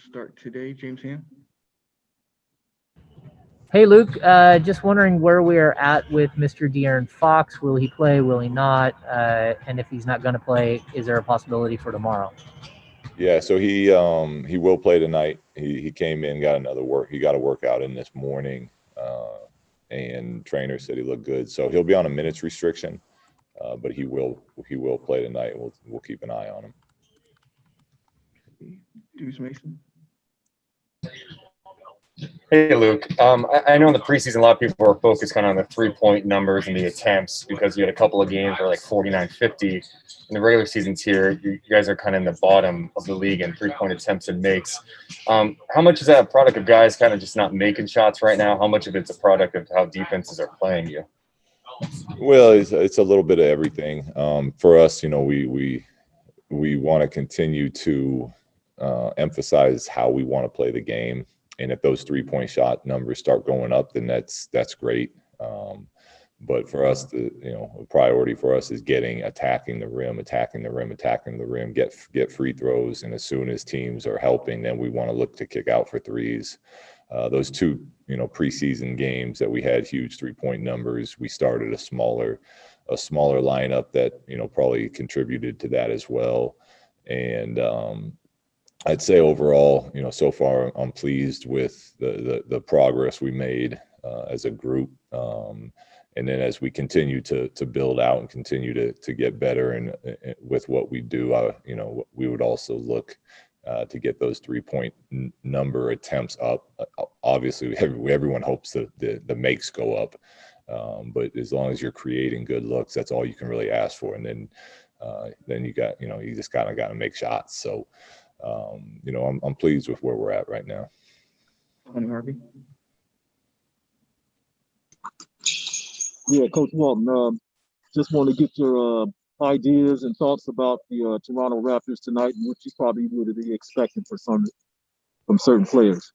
start today. James Ham. Hey, Luke. Just wondering where we are at with Mr. De'Aaron Fox. Will he play? Will he not? And if he's not going to play, is there a possibility for tomorrow? Yeah, so he will play tonight. He came in, got another work. He got a workout in this morning, and trainer said he looked good. So he'll be on a minutes restriction, but he will play tonight. We'll keep an eye on him. Deuce Mason. Hey, Luke. I know in the preseason, a lot of people were focused kind of on the three-point numbers and the attempts because you had a couple of games where like 49-50. In the regular seasons here, you guys are kind of in the bottom of the league in three-point attempts and makes. How much is that a product of guys kind of just not making shots right now? How much of it's a product of how defenses are playing you? Well, it's a little bit of everything. For us, we want to continue to emphasize how we want to play the game. And if those three-point shot numbers start going up, then that's great. But for us, a priority for us is attacking the rim, get free throws. And as soon as teams are helping, then we want to look to kick out for threes. Those two, preseason games that we had huge three-point numbers, we started a smaller lineup that, probably contributed to that as well. And, I'd say overall, so far I'm pleased with the progress we made as a group. And then as we continue to build out and continue to get better and with what we do, we would also look to get those three-point number attempts up. Obviously, everyone hopes the makes go up. But as long as you're creating good looks, that's all you can really ask for. And then you got, you just kind of got to make shots. So, I'm pleased with where we're at right now. Harvey. Yeah, Coach Walton, just want to get your ideas and thoughts about the Toronto Raptors tonight and what you probably would be expecting from certain players.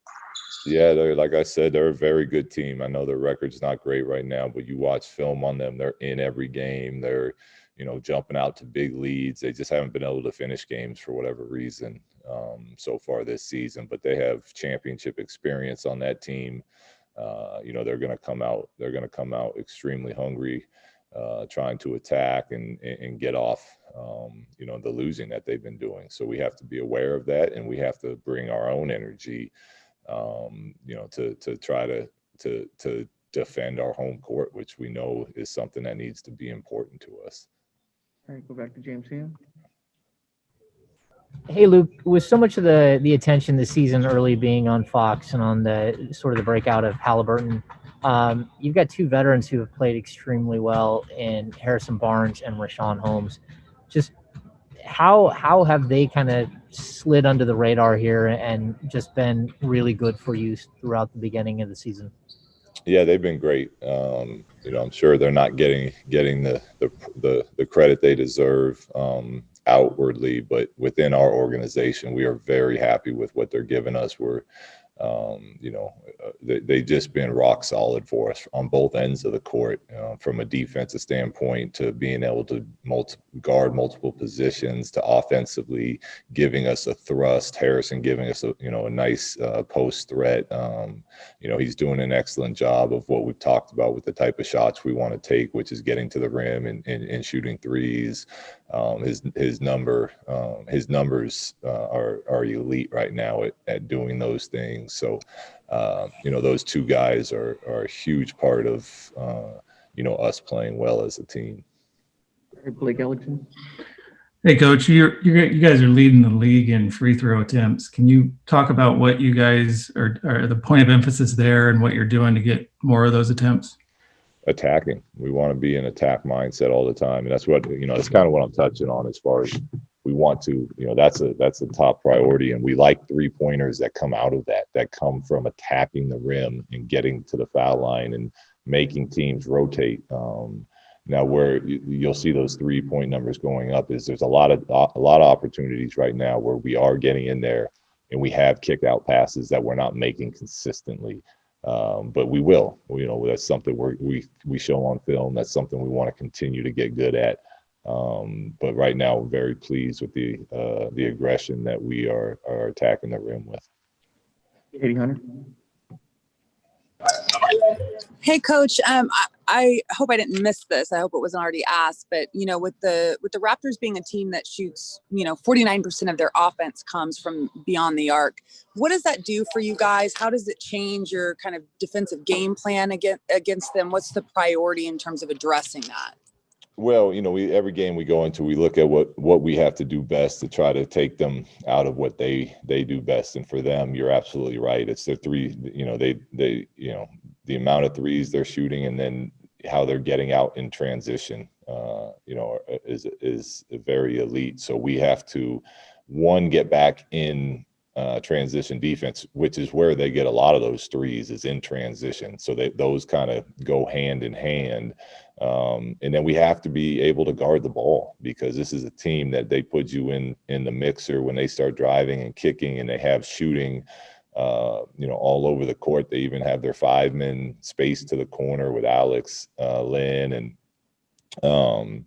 Yeah, like I said, they're a very good team. I know their record's not great right now, but you watch film on them, they're in every game. They're, jumping out to big leads. They just haven't been able to finish games for whatever reason so far this season, but they have championship experience on that team. They're going to come out extremely hungry, trying to attack and get off, the losing that they've been doing. So we have to be aware of that, and we have to bring our own energy, to try to defend our home court, which we know is something that needs to be important to us. All right, go back to James Ham. Hey, Luke, with so much of the attention this season early being on Fox and on the sort of the breakout of Halliburton, you've got two veterans who have played extremely well in Harrison Barnes and Rashawn Holmes. Just how have they kind of slid under the radar here and just been really good for you throughout the beginning of the season? Yeah, they've been great. I'm sure they're not getting the credit they deserve outwardly, but within our organization, we are very happy with what they're giving us. We're, they've just been rock solid for us on both ends of the court, from a defensive standpoint to being able to guard multiple positions to offensively giving us a thrust. Harrison giving us a nice post threat. He's doing an excellent job of what we've talked about with the type of shots we want to take, which is getting to the rim and shooting threes. His numbers are elite right now at doing those things. So, those two guys are a huge part of, us playing well as a team. Blake Ellington. Hey, Coach, you guys are leading the league in free throw attempts. Can you talk about what you guys are the point of emphasis there and what you're doing to get more of those attempts? Attacking. We want to be in attack mindset all the time. And that's what, that's kind of what I'm touching on as far as we want to, that's a top priority. And we like 3-pointers that come out of that come from attacking the rim and getting to the foul line and making teams rotate. Now, where you'll see those 3-point numbers going up is there's a lot of opportunities right now where we are getting in there and we have kick out passes that we're not making consistently. But we will, that's something we show on film. That's something we want to continue to get good at. But right now, we're very pleased with the aggression that we are attacking the rim with. 80 Hey, Coach. I hope I didn't miss this. I hope it wasn't already asked. But with the Raptors being a team that shoots, 49% of their offense comes from beyond the arc. What does that do for you guys? How does it change your kind of defensive game plan against them? What's the priority in terms of addressing that? Well, every game we go into, we look at what we have to do best to try to take them out of what they do best. And for them, you're absolutely right. It's their three. The amount of threes they're shooting, and then how they're getting out in transition, is very elite. So we have to, one, get back in transition defense, which is where they get a lot of those threes, is in transition. So those kind of go hand in hand. And then we have to be able to guard the ball, because this is a team that they put you in the mixer when they start driving and kicking, and they have shooting all over the court. They even have their 5-man space to the corner with Alex, Lynn, and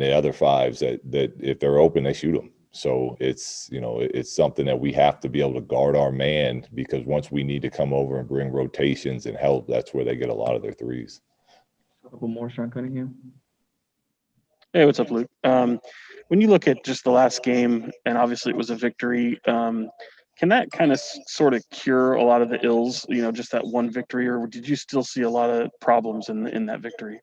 the other fives that if they're open, they shoot them. So it's something that we have to be able to guard our man, because once we need to come over and bring rotations and help, that's where they get a lot of their threes. A couple more, Sean Cunningham. Hey, what's up, Luke? When you look at just the last game, and obviously it was a victory, can that kind of sort of cure a lot of the ills, just that one victory, or did you still see a lot of problems in that victory?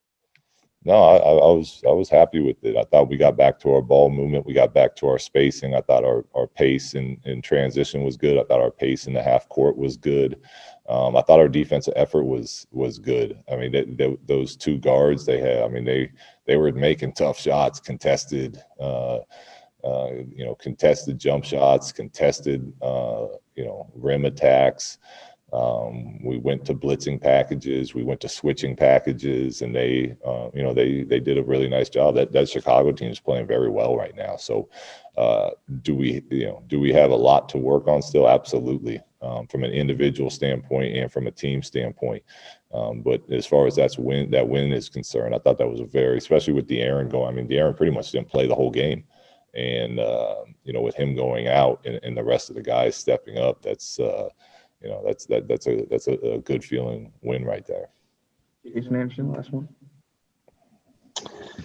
No, I was happy with it. I thought we got back to our ball movement. We got back to our spacing. I thought our pace in transition was good. I thought our pace in the half court was good. I thought our defensive effort was good. I mean, those two guards they had, I mean, they were making tough shots, contested, contested jump shots, contested, rim attacks. We went to blitzing packages, we went to switching packages, and they did a really nice job. That Chicago team is playing very well right now. So do we have a lot to work on still? Absolutely, from an individual standpoint and from a team standpoint. But as far as that win is concerned, I thought that was especially with De'Aaron going. I mean, De'Aaron pretty much didn't play the whole game, and with him going out and the rest of the guys stepping up, that's a good feeling win right there. Jason Anderson, last one.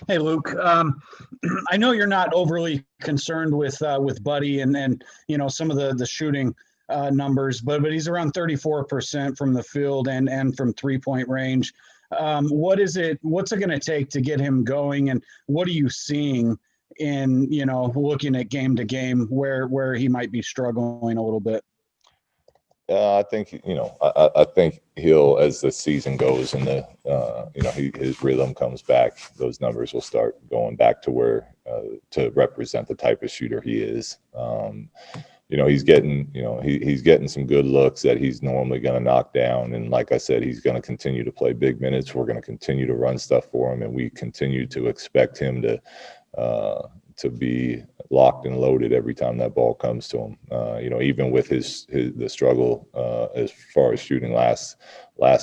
Hey, Luke. I know you're not overly concerned with Buddy and some of the shooting numbers, but he's around 34% from the field and from 3-point range. What's it going to take to get him going, and what are you seeing in looking at game to game where he might be struggling a little bit? I think I think he'll, as the season goes and his rhythm comes back, those numbers will start going back to where to represent the type of shooter he is. He's getting some good looks that he's normally going to knock down, and like I said, he's going to continue to play big minutes. We're going to continue to run stuff for him, and we continue to expect him to be locked and loaded every time that ball comes to him. Even with the struggle as far as shooting last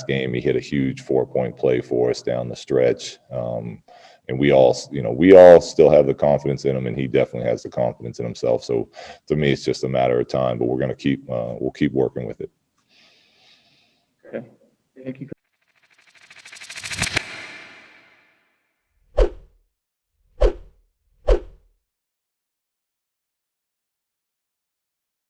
game, he hit a huge 4-point play for us down the stretch. And we all still have the confidence in him, and he definitely has the confidence in himself. So to me, it's just a matter of time, but we'll keep working with it. Okay. Thank you.